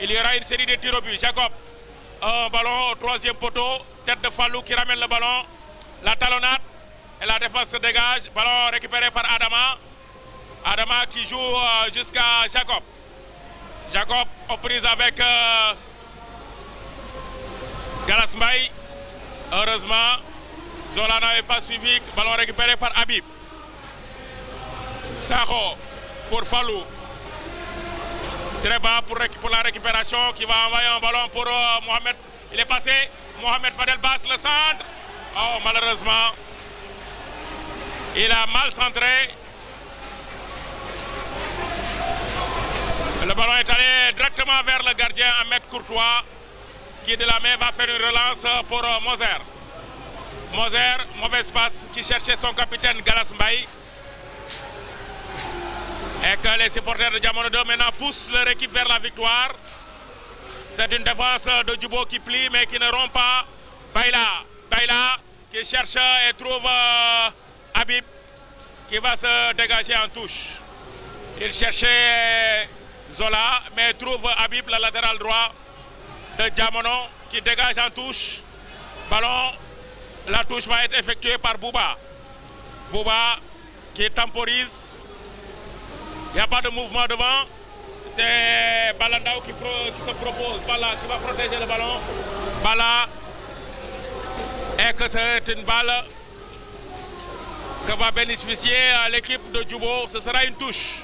Il y aura une série de tirs au but. Jacob, un ballon au troisième poteau. Tête de Fallou qui ramène le ballon. La talonnade et la défense se dégage. Ballon récupéré par Adama. Adama qui joue jusqu'à Jacob. Jacob aux prises avec Galas Mbaye. Heureusement, Zola n'avait pas suivi. Ballon récupéré par Habib. Sakho pour Fallou. Très bas pour la récupération qui va envoyer un ballon pour Mohamed. Il est passé. Mohamed Fadel passe le centre. Oh, malheureusement, il a mal centré. Le ballon est allé directement vers le gardien Ahmed Courtois qui de la main va faire une relance pour Moser. Moser, mauvaise passe qui cherchait son capitaine Galas Mbaye. Et que les supporters de Diamono 2 maintenant poussent leur équipe vers la victoire. C'est une défense de Djubo qui plie mais qui ne rompt pas. Baïla qui cherche et trouve Habib qui va se dégager en touche. Il cherchait Zola mais trouve Habib, le latéral droit de Diamono qui dégage en touche. Ballon, la touche va être effectuée par Bouba. Bouba qui temporise. Il n'y a pas de mouvement devant. C'est Balandao qui se propose. Bala qui va protéger le ballon. Bala. Et que c'est une balle que va bénéficier à l'équipe de Djubo. Ce sera une touche.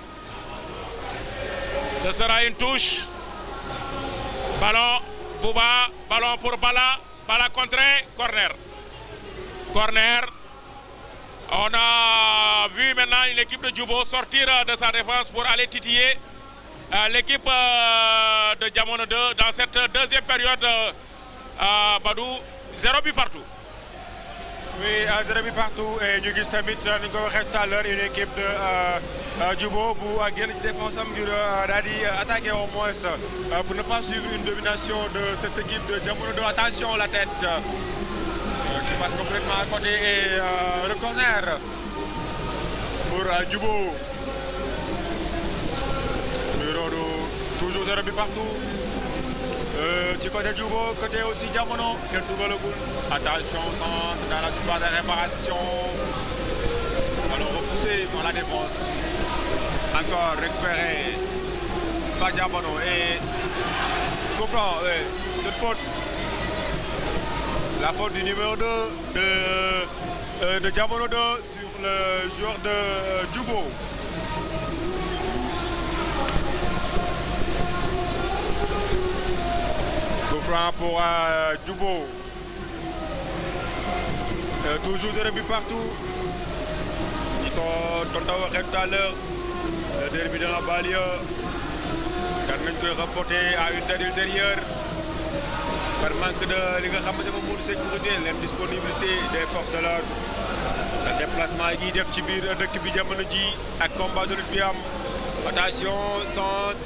Ce sera une touche. Ballon. Bouba. Ballon pour Bala. Bala contré. Corner. Corner. On a vu maintenant une équipe de Djubo sortir de sa défense pour aller titiller l'équipe de Diamono 2 dans cette deuxième période. Badou, 0 but partout. Oui, 0 but partout. Et nous avons vu tout à l'heure une équipe de Djubo pour gagner la défense attaquer au moins pour ne pas suivre une domination de cette équipe de Diamono 2. Attention la tête. Qui passe complètement à côté et le corner pour Djubo. Toujours 0 but partout. Du côté Djubo, côté aussi Diamono, quel double le goal. Attention, centre dans la surface de réparation. Ballon repoussé par la défense. Encore récupéré par Diamono et comprend, c'est une faute. La faute du numéro 2 de Diamono 2 sur le joueur de Djubo. Coup franc pour Djubo. Toujours 0 but partout. Nico Tonta waxee tout à l'heure. Le derby de la banlieue. Kan nañ koy reporter à une date ultérieure. Par manque de sécurité, l'indisponibilité des forces de l'ordre, le déplacement yi def ci biir dëkk bi jamono ji ak combat de lutte bi am. Attention, centre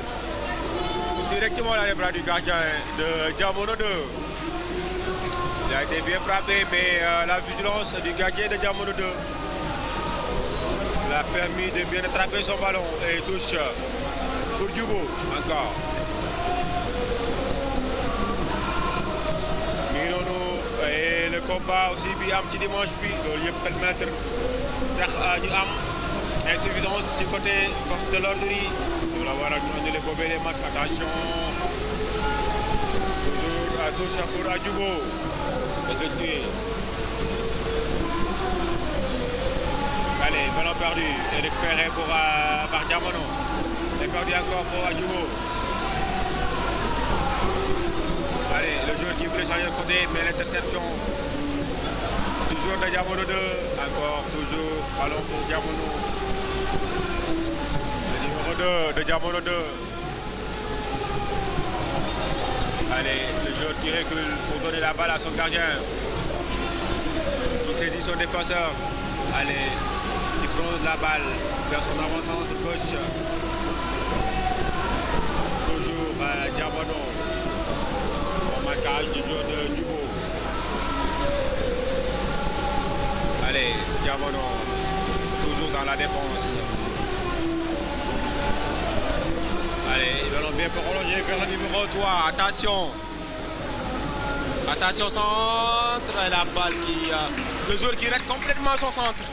directement dans les bras du gardien de Diamono 2. Il a été bien frappé, mais la vigilance du gardien de Diamono 2 l'a permis de bien attraper son ballon et touche pour Djubo encore. Et le combat aussi bi am ci dimanche bi loolu yëpp permettre tax ñu am insuffisance ci côté force de l'ordre yi la waral ñu andile boobee les matchs. Attention, toujours à touche pour Djubo effectué. Allez, ballon perdu et récupéré par Diamono et perdu encore pour Djubo. Allez, le joueur qui voulait changer de côté, mais l'interception du joueur de Diamono 2. Encore, toujours, ballon pour Diamono. Le numéro 2 de Diamono 2. Allez, le joueur qui recule pour donner la balle à son gardien. Qui saisit son défenseur. Allez, qui prend la balle vers son avant-centre gauche. Toujours Diamono. Marquage du joueur de Djubo. Allez, Diamono, toujours dans la défense. Allez, Et ballon bien prolongé vers le numéro 3. Attention. Attention centre. Et la balle qui... le joueur qui rate complètement son centre.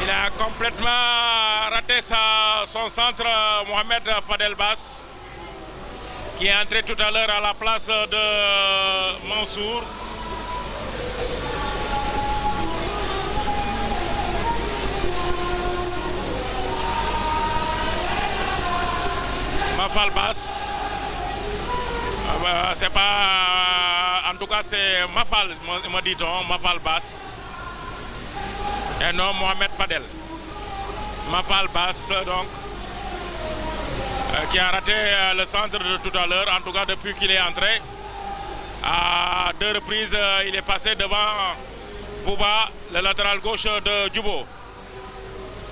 Il a complètement raté son centre, Mohamed Fadel Bass, qui est entré tout à l'heure à la place de Mansour. Mafal Bass. C'est pas... En tout cas, c'est Mafal, me dit-on, Mafal Bass. Et non Mohamed Fadel. Mafal Bass, donc, qui a raté le centre de tout à l'heure, en tout cas depuis qu'il est entré. À 2 reprises, il est passé devant Bouba, le latéral gauche de Djubo.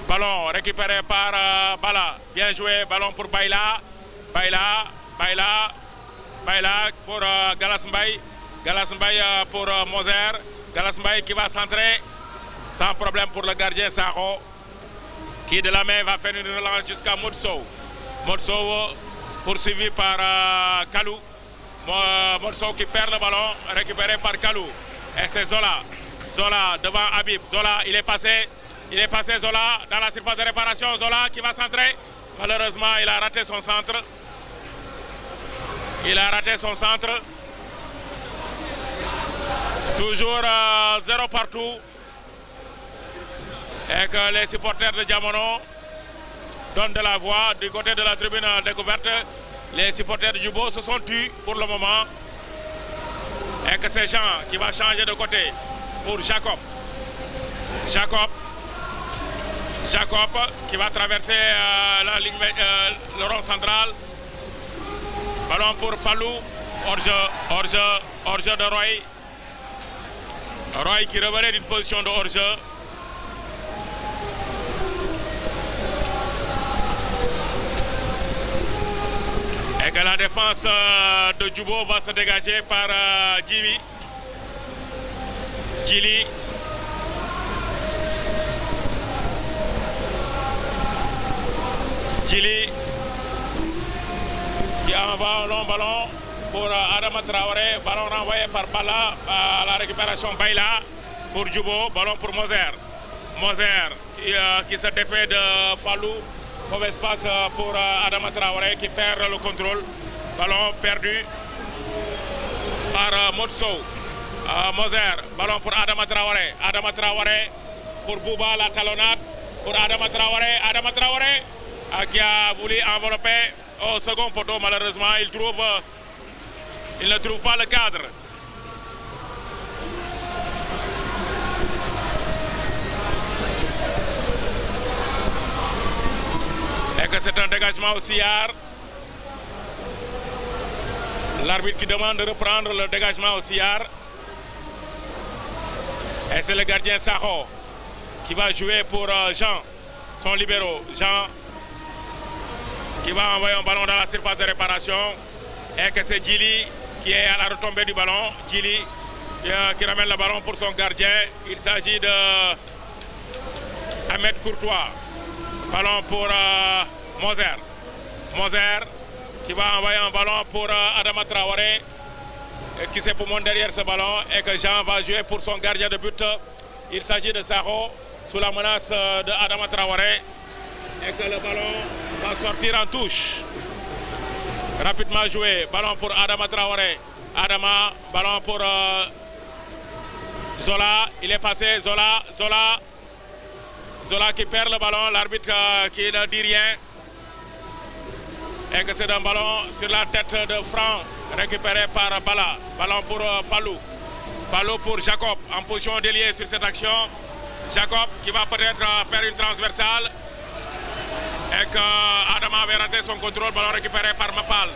Ballon récupéré par Bala. Bien joué, ballon pour Baila. Baila pour Galas Mbaye. Galas Mbaye pour Moser. Galas Mbaye qui va centrer. Sans problème pour le gardien Sakho, qui de la main va faire une relance jusqu'à Modso. Modso poursuivi par Kalou. Modso qui perd le ballon, récupéré par Kalou. Et c'est Zola. Zola devant Habib. Zola, il est passé Zola dans la surface de réparation. Zola qui va centrer. Malheureusement, il a raté son centre. Toujours 0 partout. Et que les supporters de Diamono donnent de la voix du côté de la tribune découverte. Les supporters de Djubo se sont tus pour le moment. Et que c'est Jean qui va changer de côté pour Jacob. Jacob qui va traverser la ligne, le rond central. Ballon pour Fallou. Hors-jeu de Roy. Roy qui revenait d'une position de hors-jeu. Et que la défense de Djubo va se dégager par Djili. Djili qui envoie un long ballon pour Adama Traoré. Ballon renvoyé par Bala à la récupération Baila pour Djubo. Ballon pour Moser. Moser qui se défait de Fallou. Mauvais passe pour Adama Traoré qui perd le contrôle. Ballon perdu par Modso. Moser, ballon pour Adama Traoré. Adama Traoré pour Bouba, la talonnade pour Adama Traoré. Adama Traoré qui a voulu envelopper au second poteau. Malheureusement, il ne trouve pas le cadre. Et que c'est un dégagement au Sillard. L'arbitre qui demande de reprendre le dégagement au Sillard. Et c'est le gardien Sakho qui va jouer pour Jean, son libéro. Jean qui va envoyer un ballon dans la surface de réparation. Et que c'est Djili qui est à la retombée du ballon. Djili qui ramène le ballon pour son gardien. Il s'agit de Ahmed Courtois. Ballon pour Moser. Moser qui va envoyer un ballon pour Adama Traoré qui s'époumonne derrière ce ballon et que Jean va jouer pour son gardien de but. Il s'agit de Sakho sous la menace de Adama Traoré et que le ballon va sortir en touche. Rapidement joué. Ballon pour Adama Traoré. Adama, ballon pour Zola. Il est passé. Zola qui perd le ballon, l'arbitre qui ne dit rien. Et que c'est un ballon sur la tête de Franc, récupéré par Bala. Ballon pour Fallou. Fallou pour Jacob, en position d'ailier sur cette action. Jacob qui va peut-être faire une transversale. Et que Adama avait raté son contrôle, ballon récupéré par Mafal.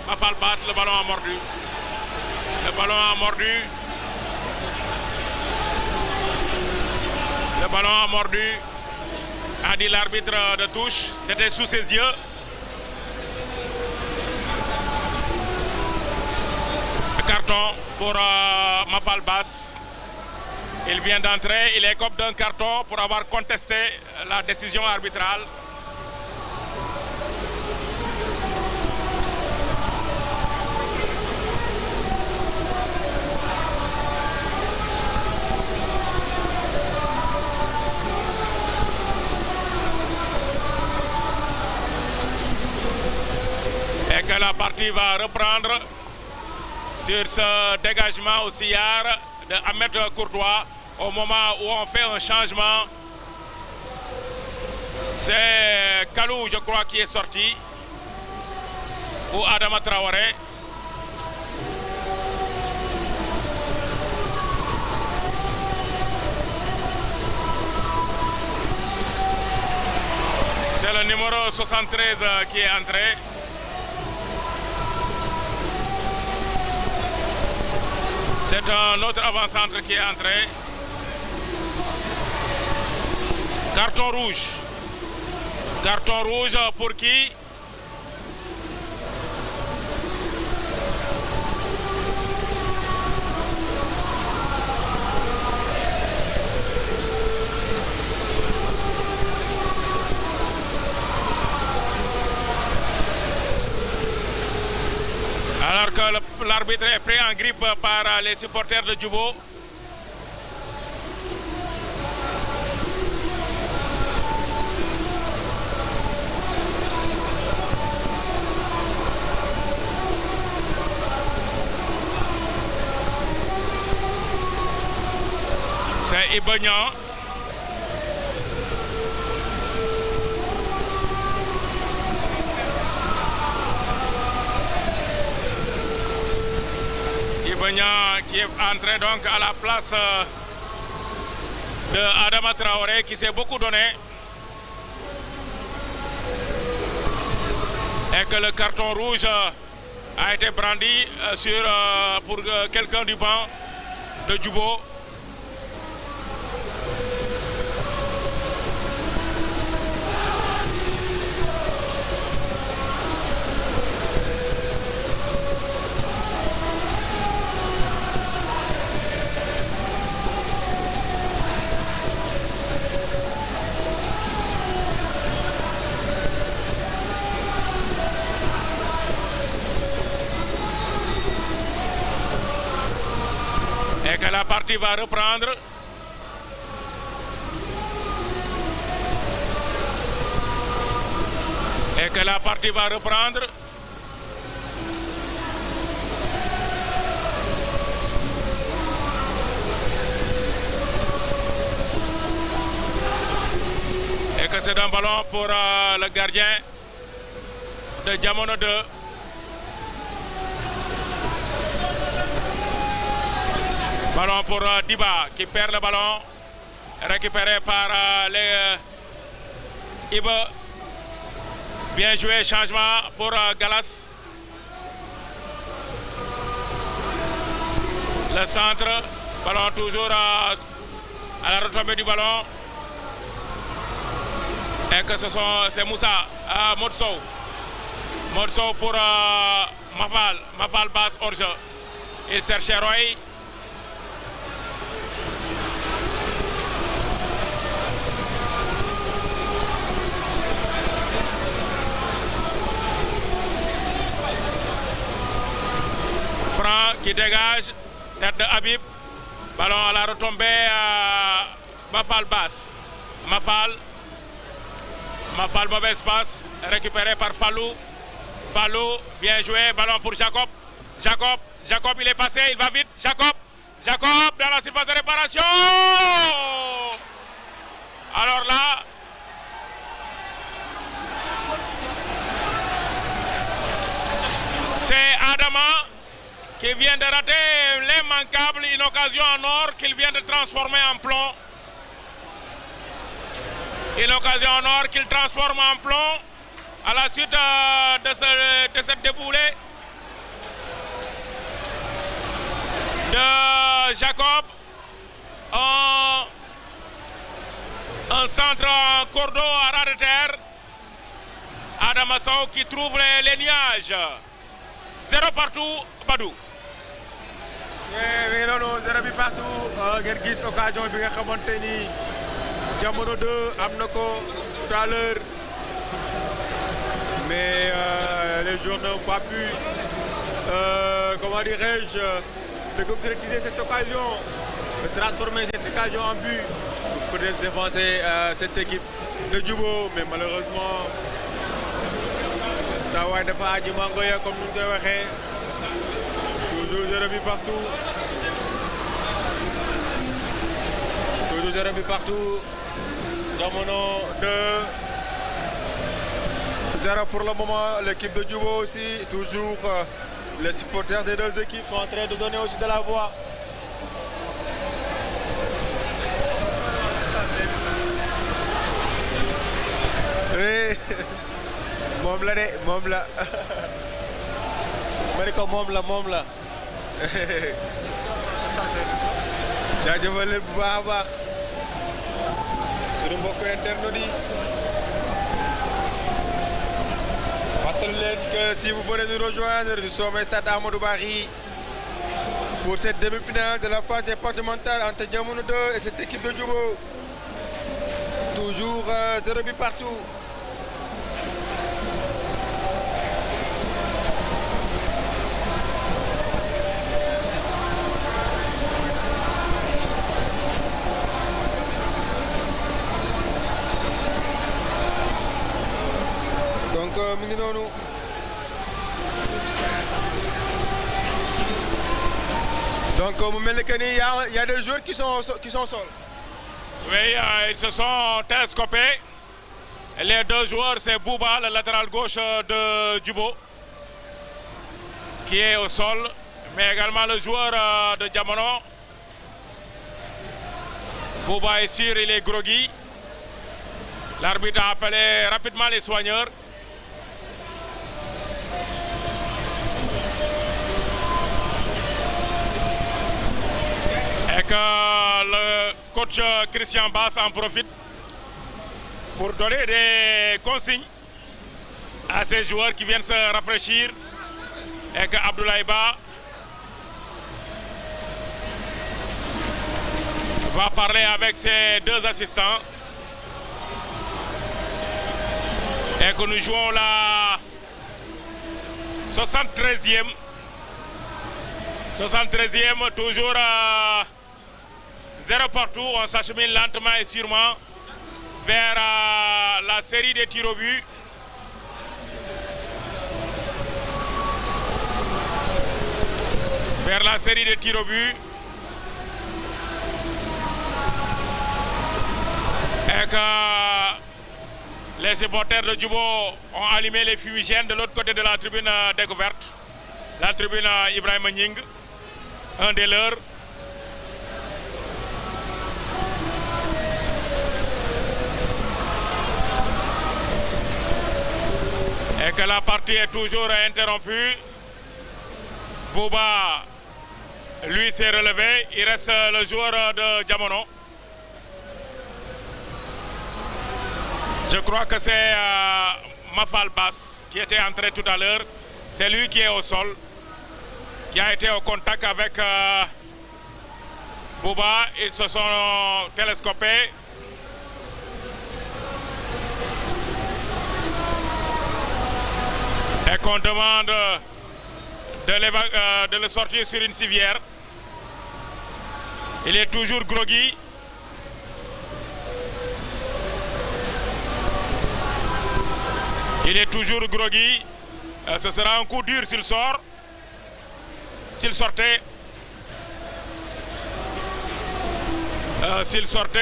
Mafal passe, le ballon a mordu. Le ballon a mordu. A dit l'arbitre de touche, c'était sous ses yeux. Carton pour Mafal Bass. Il vient d'entrer, il écope d'un carton pour avoir contesté la décision arbitrale. que la partie va reprendre sur ce dégagement au sillard de Ahmed Courtois au moment où on fait un changement. C'est Kalou, je crois, qui est sorti pour Adama Traoré. C'est le numéro 73 qui est entré. C'est un autre avant-centre qui est entré. Carton rouge. Carton rouge pour qui? Alors que l'arbitre est pris en grippe par les supporters de Djubo. C'est Ibagnan. Ibagnan qui est entré donc à la place de Adama Traoré qui s'est beaucoup donné. Et que le carton rouge a été brandi pour quelqu'un du banc de Djubo. Et que la partie va reprendre. Et que la partie va reprendre. Et que c'est un ballon pour le gardien de Diamono 2. Ballon pour Diba qui perd le ballon, récupéré par les Iba. Bien joué, changement pour Galas. Le centre, ballon toujours à la retombée du ballon. Et que c'est Moussa, Modso. Modso pour Mafal. Mafal passe hors jeu. Il cherche Roy. Franc qui dégage, tête de Habib, ballon à la retombée, Mafal basse. Mafal, mauvaise passe, récupéré par Fallou. Fallou, bien joué, ballon pour Jacob. Jacob, il est passé, il va vite. Jacob dans la surface de réparation. Alors là, c'est Adama qui vient de rater l'immanquable, une occasion en or qu'il vient de transformer en plomb. Une occasion en or qu'il transforme en plomb à la suite de cette déboulée de Jacob. Un centre en cordeau à ras de terre. Adama Sow qui trouve les nuages. 0 partout, Badou. mais non, 0 bi partout. Ngeen gis occasion bi nga xamante ni Diamono 2 am na ko tout à l'heure. Mais les joueurs n'ont pas pu, comment dirais-je, de concrétiser cette occasion, de transformer cette occasion en but pour peut-être défoncer cette équipe de Djubo. Mais malheureusement, saa waay dafa aji mango ya comme ni ñu koy waxee toujours 0 bi partout toujours 0 bi partout Jamono 2-0 pour le moment. L'équipe de Djubo aussi, toujours les supporters des deux équipes sont en train de donner aussi de la voix. Oui, moom la de moom la ma ne ko moom la jaajëfal leen bu baax a baax suñu mbokk internet yi fàttali leen que si vous venez de rejoindre nous sommes au stade Amadou Barry pour cette demi-finale de la phase départementale entre Jamono 2 et cette équipe de Djubo. Toujours 0 but partout. Donc mu ngi noonu donc mu mel ni que ni y a des joueurs qui sont au sol. Oui, ils se sont télescopés. Les deux joueurs, c'est Bouba, le latéral gauche de Djubo, qui est au sol, mais également le joueur de Jamono. Bouba est sûr, il est groggy. L'arbitre a appelé rapidement les soigneurs. Et que le coach Christian Bass en profite pour donner des consignes à ces joueurs qui viennent se rafraîchir. Et que Abdoulaye Ba va parler avec ses deux assistants. Et que nous jouons la 73e. 73e, toujours 0 partout. On s'achemine lentement et sûrement vers la série des tirs au but. Vers la série des tirs au but. Et que les supporters de Djubo ont allumé les fumigènes de l'autre côté de la tribune découverte. La tribune Ibrahima Nying, un des leurs. Et que la partie est toujours interrompue. Bouba, lui, s'est relevé. Il reste le joueur de Jamono. Je crois que c'est Mafal Bass qui était entré tout à l'heure. C'est lui qui est au sol, qui a été au contact avec Bouba. Ils se sont télescopés. Et qu'on demande de le sortir sur une civière. Il est toujours groggy. Il est toujours groggy. Ce sera un coup dur s'il sort. S'il sortait,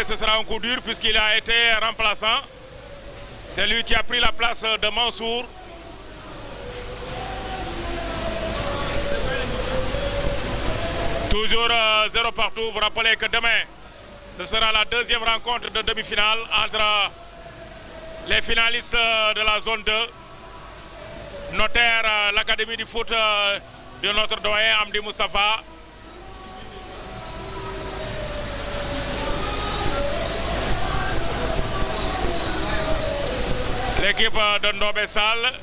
ce sera un coup dur puisqu'il a été remplaçant. C'est lui qui a pris la place de Mansour. Toujours 0 partout. Vous rappelez que demain, ce sera la deuxième rencontre de demi-finale entre les finalistes de la zone 2. Notaire l'académie du foot de notre doyen Amdi Moustapha. L'équipe de Ndobé Sall.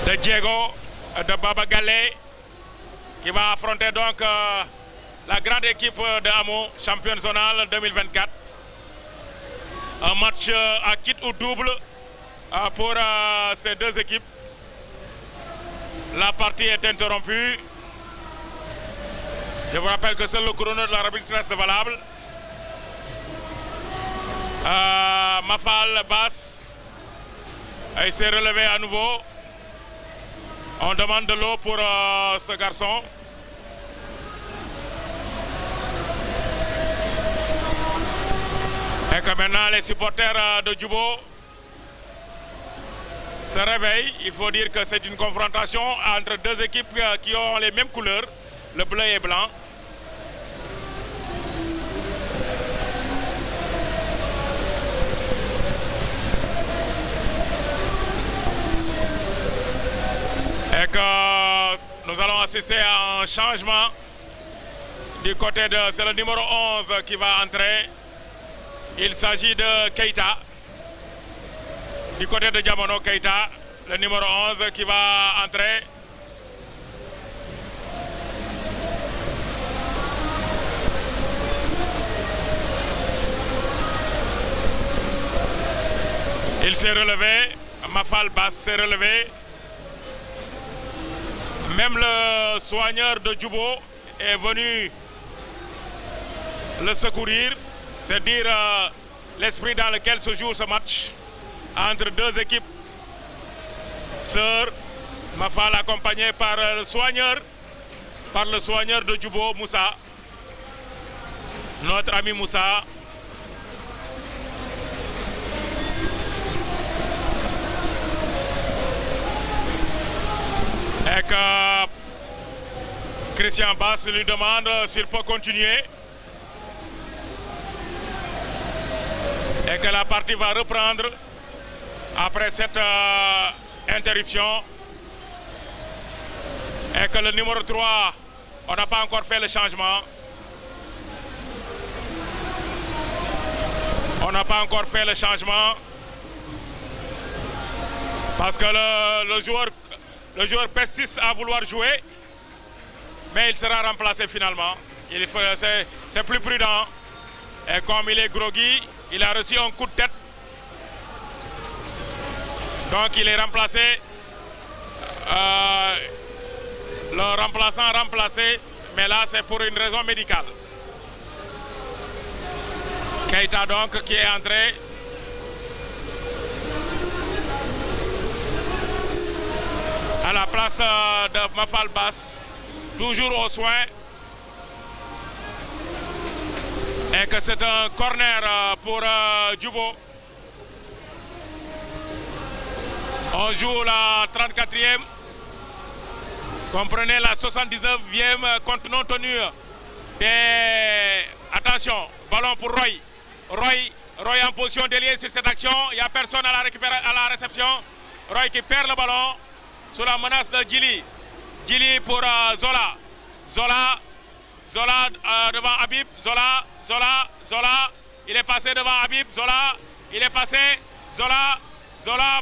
De Diego, de Baba Galé, qui va affronter donc la grande équipe de Hamo, championne zonale 2024. Un match à kit ou double pour ces deux équipes. La partie est interrompue. Je vous rappelle que seul le chrono de l'arbitre reste valable. Mafal Bass. Il s'est relevé à nouveau. On demande de l'eau pour ce garçon. Et que maintenant les supporters de Djubo se réveillent. Il faut dire que c'est une confrontation entre deux équipes qui ont les mêmes couleurs, le bleu et blanc. Et que nous allons assister à un changement du côté de... C'est le numéro 11 qui va entrer. Il s'agit de Keita. Du côté de Diamono, Keita, le numéro 11 qui va entrer. Il s'est relevé. Mafal Bass s'est relevé. Même le soigneur de Djubo est venu le secourir. C'est dire l'esprit dans lequel se joue ce match entre deux équipes sœurs. Mafal accompagné par le soigneur de Djubo, Moussa. Notre ami Moussa. Et que Christian Bass lui demande s'il peut continuer. Et que la partie va reprendre après cette interruption. Et que le numéro 3, on n'a pas encore fait le changement. On n'a pas encore fait le changement. Parce que le joueur persiste à vouloir jouer. Mais il sera remplacé finalement. C'est plus prudent. Et comme il est groggy, il a reçu un coup de tête. Donc il est remplacé. Le remplaçant remplacé. Mais là c'est pour une raison médicale. Keita donc qui est entré. À la place de Mafal Bass. Toujours aux soins. Et que c'est un corner pour Djubo. On joue la 34e. Comprenez la 79e compte non tenu des... Attention, ballon pour Roy. Roy en position d'ailier sur cette action. Il n'y a personne à la réception. Roy qui perd le ballon sous la menace de Djili. Djili pour Zola. Zola devant Habib. Zola. Il est passé devant Habib. Zola. Il est passé. Zola.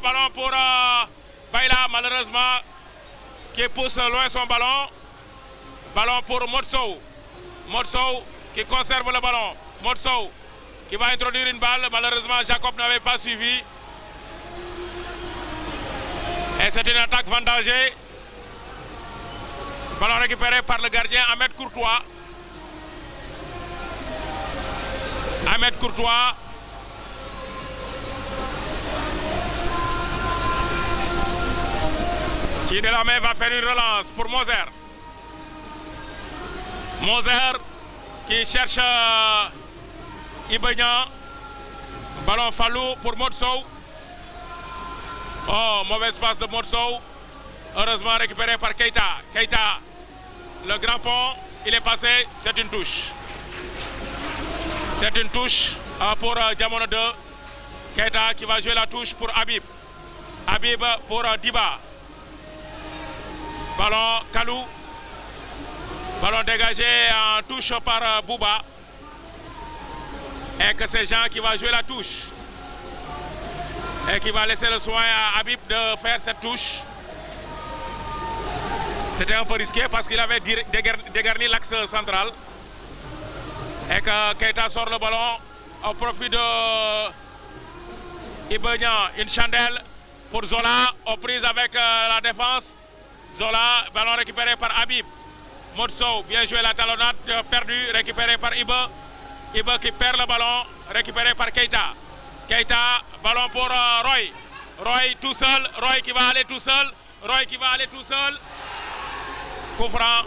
Ballon pour Baila, malheureusement, qui pousse loin son ballon. Ballon pour Motsou. Motsou qui conserve le ballon. Motsou qui va introduire une balle. Malheureusement, Jacob n'avait pas suivi. Et c'est une attaque vendangée. Ballon récupéré par le gardien Ahmed Courtois. Qui de la main va faire une relance pour Moser. Moser qui cherche Ibegnan. Ballon Fallou pour Motsou. Oh, mauvais passe de Motsou. Heureusement récupéré par Keita. Keita, le grand pont, il est passé. C'est une touche. C'est une touche pour Diamono 2. Keita qui va jouer la touche pour Habib. Habib pour Diba. Ballon Kalou. Ballon dégagé en touche par Bouba. Et que c'est Jean qui va jouer la touche. Et qui va laisser le soin à Habib de faire cette touche. C'était un peu risqué parce qu'il avait dégarni l'axe central. Et que Keita sort le ballon au profit de Ibegnan. Une chandelle pour Zola, aux prises avec la défense. Zola, ballon récupéré par Habib. Motsou, bien joué la talonnade, perdu, récupéré par Ibe. Ibe qui perd le ballon, récupéré par Keita. Keita, ballon pour Roy. Roy tout seul, Roy qui va aller tout seul. Roy qui va aller tout seul. Coup franc.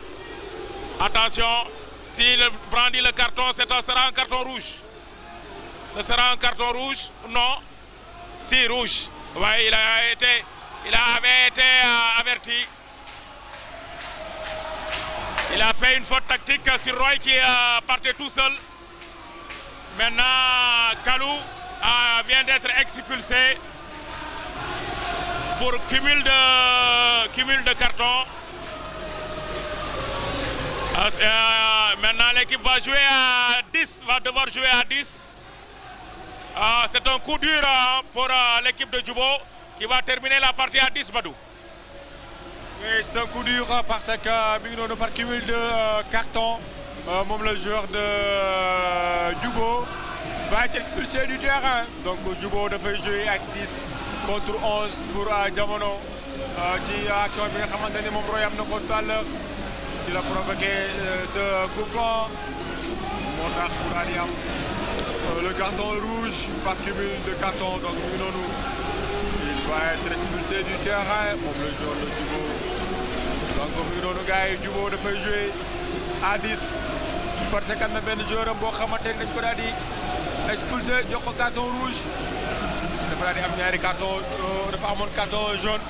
Attention, s'il brandit le carton, ce sera un carton rouge. Ce sera un carton rouge? Non. Si, rouge. Ouais, il avait été averti. Il a fait une faute tactique sur Roy qui partait tout seul. Maintenant, Kalou vient d'être expulsé pour cumul de cartons. Maintenant, l'équipe va jouer à 10, va devoir jouer à 10. C'est un coup dur pour l'équipe de Djubo qui va terminer la partie à 10, Badou. Oui, c'est un coup dur parce que par cumul de cartons, même le joueur de Djubo va être expulsé du terrain. Donc Djubo devait jouer avec 10 contre 11 pour Jamono. Ci action bi nga xamante ni moom Roy am na ko tout à l'heure ci la provoqué ce coup franc moo tax mu daal di am le carton rouge par cumul de cartons. Donc mu ngi noonu il va être expulsé du terrain moom le joueur de Djubo. Donc mu ngi noonu gars yi Djubo dafay jouer à 10 parce que am na benn joueur am boo xamante ni dañ ko daal di expulsé jox ko carton rouge. Dafa daal di am ñaari carton dafa amoon carton jaune.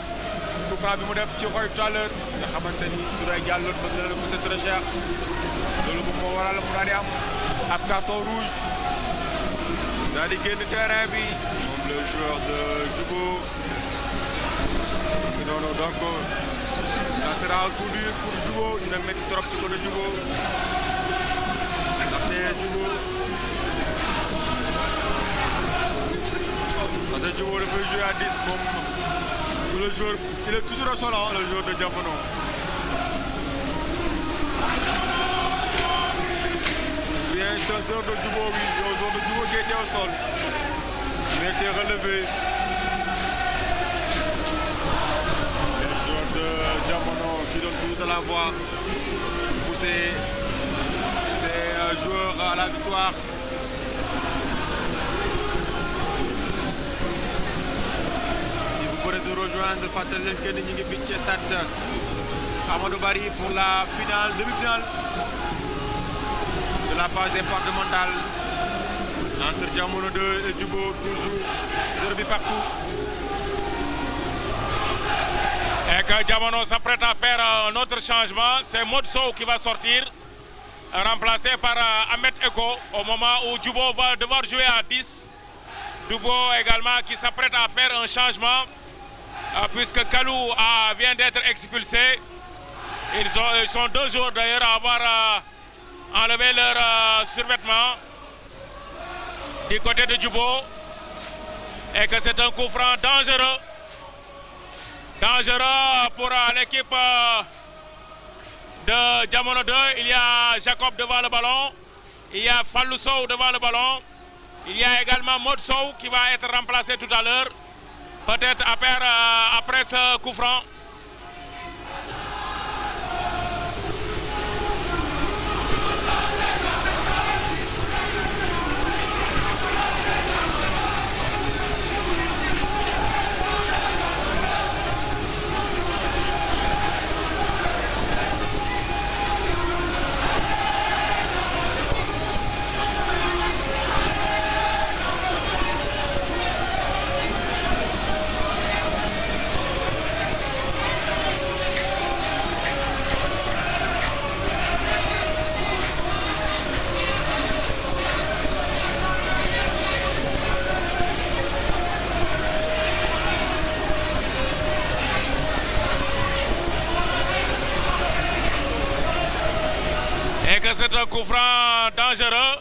Coup franc bi mu def ci Roy tout à l'heure nga xamante ni su dee jàlloon ba dina la coûter très cher loolu moom moo waral mu daal di am ab carton rouge daal di génn terrain bi moom le joueur de Djubo. Non, donc ça sera un coup dur pour Djubo dina métti trop ci côté Djubo ndaxte Djubo dafay jouer à 10 moom. Le joueur, il est toujours au sol, hein, le joueur de Jamono. Bien, c'est un joueur de Djubo, oui, le joueur de Djubo qui était au sol. Mais c'est relevé. Le joueur de Jamono qui donne tout de la voix. Pousser ses joueurs à la victoire. De rejoindre fàttali leen que ni ñu ngi fii ci stade Amadou Barry pour la finale demi-finale de la phase départementale entre Jamono 2 et Djubo, toujours 0 but partout. Et que Jamono s'apprête à faire un autre changement, c'est Mod Sow qui va sortir, remplacé par Ahmed Eko au moment où Djubo va devoir jouer à 10. Djubo également qui s'apprête à faire un changement. Puisque Kalou vient d'être expulsé. Ils sont 2 jours d'ailleurs à avoir enlevé leur survêtement du côté de Djubo. Et que c'est un coup franc dangereux. Dangereux pour l'équipe de Jamono 2. Il y a Jacob devant le ballon. Il y a Fallou Sow devant le ballon. Il y a également Mod Sow qui va être remplacé tout à l'heure. Peut-être après ce coup franc. Et que c'est un coup franc dangereux.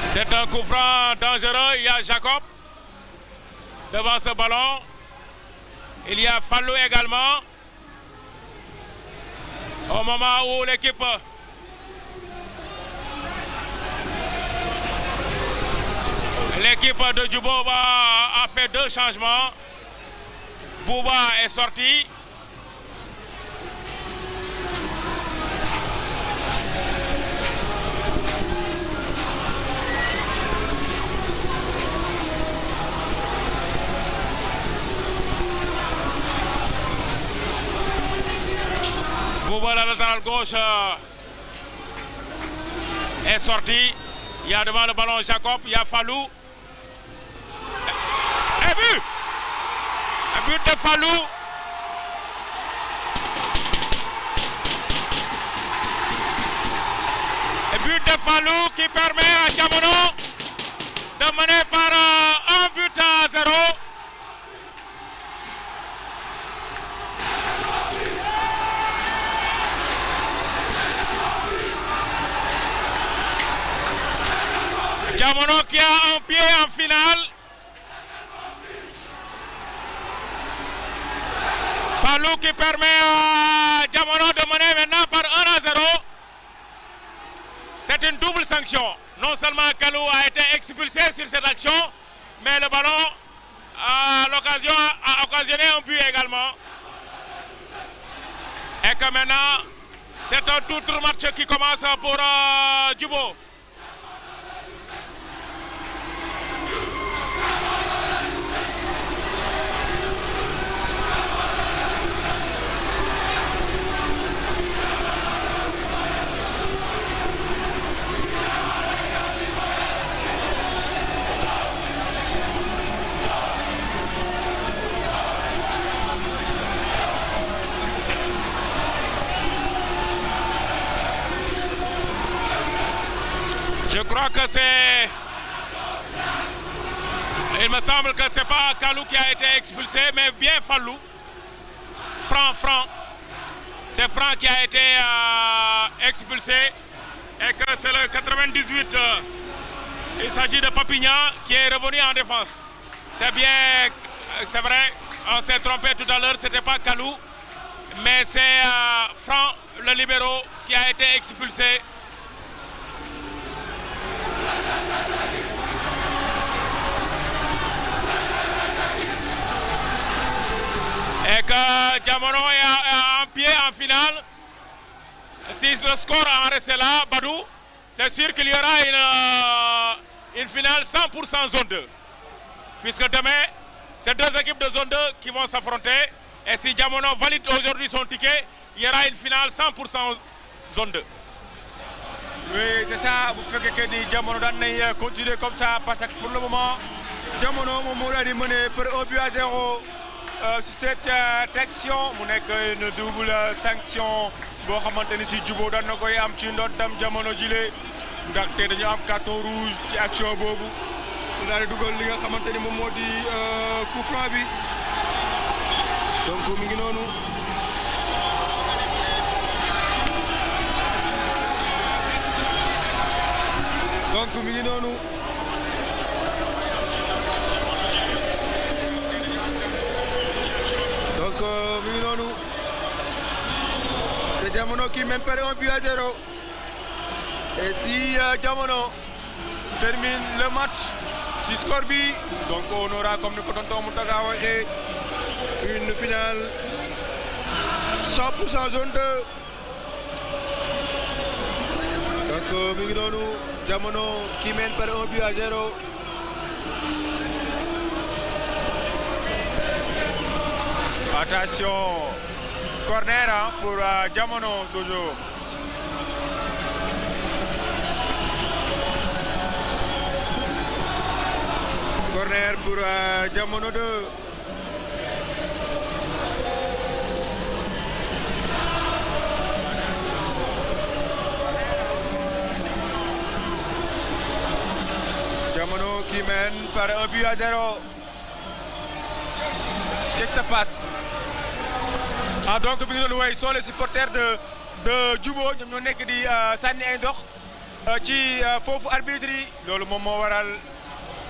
C'est un coup franc dangereux. Il y a Jacob devant ce ballon. Il y a Fallou également. Au moment où l'équipe de Djubo a fait 2 changements. Bouba est sorti. Bouba, la latéral gauche, est sorti. Il y a devant le ballon Jacob, il y a Fallou. Et but! Un but de Fallou. Un but de Fallou qui permet à Diamono de mener par 1-0. Diamono qui a un pied en finale. Fallou qui permet à Diamono de mener maintenant par 1-0. C'est une double sanction. Non seulement Kalou a été expulsé sur cette action, mais le ballon a occasionné un but également. Et que maintenant, c'est un tout autre match qui commence pour Djubo. Je crois que c'est... Il me semble que c'est pas Kalou qui a été expulsé, mais bien Fallou. Franc. C'est Franc qui a été expulsé. Et que c'est le 98. Il s'agit de Papignan qui est revenu en défense. C'est bien, c'est vrai. On s'est trompé tout à l'heure, c'était pas Kalou. Mais c'est Franc, le libéro, qui a été expulsé. Et que Diamono est en pied en finale. Si le score en reste là, Badou, c'est sûr qu'il y aura une finale 100% zone 2. Puisque demain, c'est deux équipes de zone 2 qui vont s'affronter. Et si Diamono valide aujourd'hui son ticket, il y aura une finale 100% zone 2. Oui, c'est ça. Vous faites que Diamono continue comme ça parce que pour le moment, Diamono a mené pour 1-0. Sur cette action, mu nekk une double sanction boo xamante ni si Djubo daan na koy am ci ndoddam jamono jile ndaxte dañu am carton rouge ci action boobu mu daal di dugal li nga xamante ni moom moo di coup franc bi donc mi ngi noonu. C'est Diamono qui mène par 1-0. Et si Diamono termine le match, si score bi, donc on aura comme nous Tonton Moutaga une finale 100% zone 2. Donc Mignonou, Diamono qui mène par 1-0. Attention, corner pour Diamono toujours. Corner pour Diamono 2. Diamono qui mène par 1-0. Qu'est-ce qui se passe? Ah donc bi ngi doon way sont les supporters de Djubo ñoom ñoo nekk di sànni ay ndox ci foofu arbitre yi loolu moom moo waral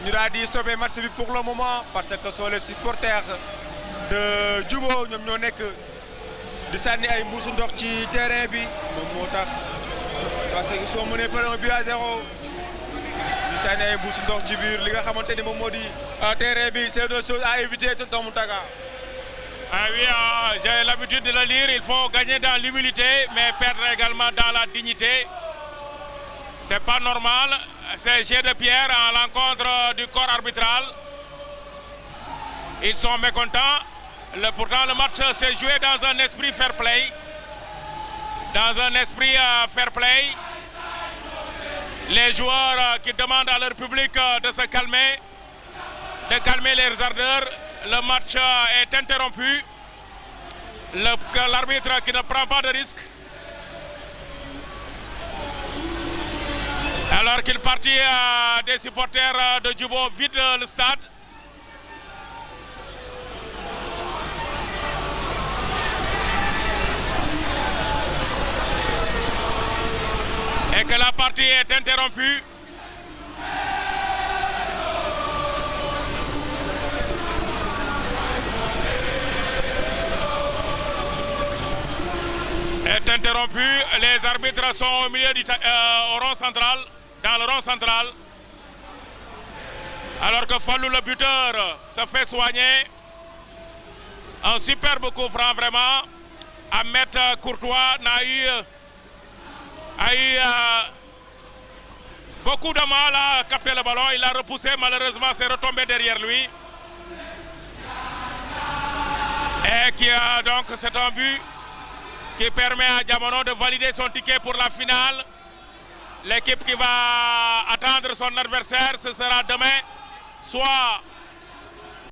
ñu daal di stopper match bi pour le moment parce que sont les supporters de Djubo ñoom ñoo nekk di sànni ay mbuusu ndox ci terrain bi moom moo tax parce qu'ils sont menés par 1-0 di sànni ay mbuusu ndox ci biir li nga xamante ni moom moo di terrain bi c'est une chose à éviter Tonton Moutaga. Ah oui, j'ai l'habitude de le dire, il faut gagner dans l'humilité, mais perdre également dans la dignité. C'est pas normal, c'est jet de pierre à l'encontre du corps arbitral. Ils sont mécontents. Pourtant, le match s'est joué dans un esprit fair play. dans un esprit fair play. Les joueurs qui demandent à leur public de se calmer, de calmer leurs ardeurs. Le match est interrompu. L'arbitre qui ne prend pas de risque. Alors qu'il partit des supporters de Djubo vide le stade. Et que la partie est interrompue. Est interrompue. Les arbitres sont au milieu au rond central, dans le rond central. Alors que Fallou, le buteur, se fait soigner. Un superbe coup franc vraiment. Ahmed Courtois a eu beaucoup de mal à capter le ballon. Il a repoussé, malheureusement c'est retombé derrière lui. Et qui a donc c'est un but qui permet à Diamono de valider son ticket pour la finale. L'équipe qui va attendre son adversaire, ce sera demain, soit